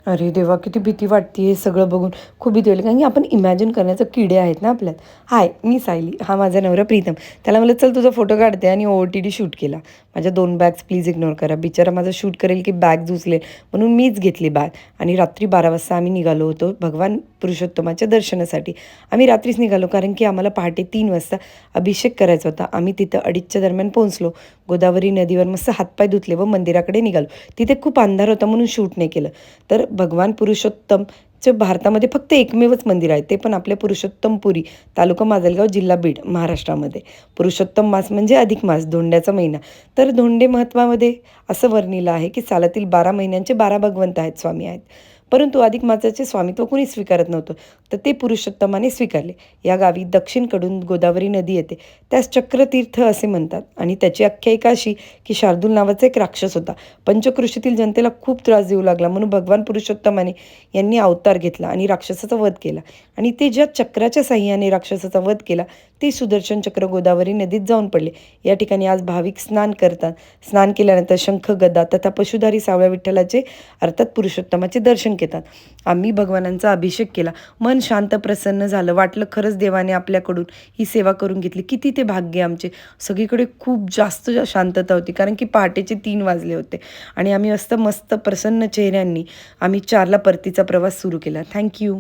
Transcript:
अरे देवा! किती भीती वाटते हे सगळं बघून. खूप भीती वाटली कारण की आपण इमॅजिन करण्याचे किडे आहेत ना आपल्यात. हाय, मी सायली. हा माझा नवरा प्रीतम. त्याला म्हणलं, "चल तुझा फोटो काढते" आणि ओ-ओ-टी-टी शूट केला. माझ्या 2 बॅग्स प्लीज इग्नोर करा. बिचारा माझा शूट करेल की बॅग्स उचलेल म्हणून मीच घेतली बॅग आणि रात्री 12 वाजता आम्ही निघालो होतो भगवान पुरुषोत्तमाच्या दर्शनासाठी. आम्ही रात्रीच निघालो कारण की आम्हाला पहाटे 3 वाजता अभिषेक करायचा होता. आम्ही तिथं 2:30च्या दरम्यान पोहोचलो. गोदावरी नदीवर मस्त हातपाय धुतले व मंदिराकडे निघालो. तिथे खूप अंधार होता म्हणून शूट नाही केलं. तर भगवान पुरुषोत्तमचं भारतामध्ये फक्त एकमेवच मंदिर आहे. ते पण आपल्या पुरुषोत्तमपुरी, तालुका माजलगाव, जिल्हा बीड, महाराष्ट्रामध्ये. पुरुषोत्तम मास म्हणजे अधिक मास, धोंड्याचा महिना. तर धोंडे महत्त्वामध्ये असं वर्णिलं आहे, की सालातील 12 महिन्यांचे 12 भगवंत आहेत, स्वामी आहेत. परंतु अधिक मासाचे स्वामित्व कोणी स्वीकारत नव्हतं. तर ते पुरुषोत्तमाने स्वीकारले. या गावी दक्षिणकडून गोदावरी नदी येते. त्यास चक्रतीर्थ असे म्हणतात आणि त्याची आख्यायिका अशी, की शार्दूल नावाचा एक राक्षस होता. पंचक्रोशीतील जनतेला खूप त्रास देऊ लागला म्हणून भगवान पुरुषोत्तमाने यांनी अवतार घेतला आणि राक्षसाचा वध केला आणि ते ज्या चक्राच्या साह्याने राक्षसाचा वध केला ते सुदर्शन चक्र गोदावरी नदीत जाऊन पडले. या ठिकाणी आज भाविक स्नान करतात. स्नान केल्यानंतर शंख, गदा तथा पशुधारी सावळ्या विठ्ठलाचे अर्थात पुरुषोत्तमाचे दर्शन घेतात. आम्ही भगवानांचा अभिषेक केला. मन शांत प्रसन्न झालं. वाटलं खरंच देवाने आपल्याकडून ही सेवा करून घेतली. किती ते भाग्य आमचे. सगळीकडे खूप जास्त शांतता होती कारण की पहाटेचे 3 वाजले होते आणि आम्ही मस्त प्रसन्न चेहऱ्यांनी आम्ही 4ला परतीचा प्रवास सुरू केला. Thank you.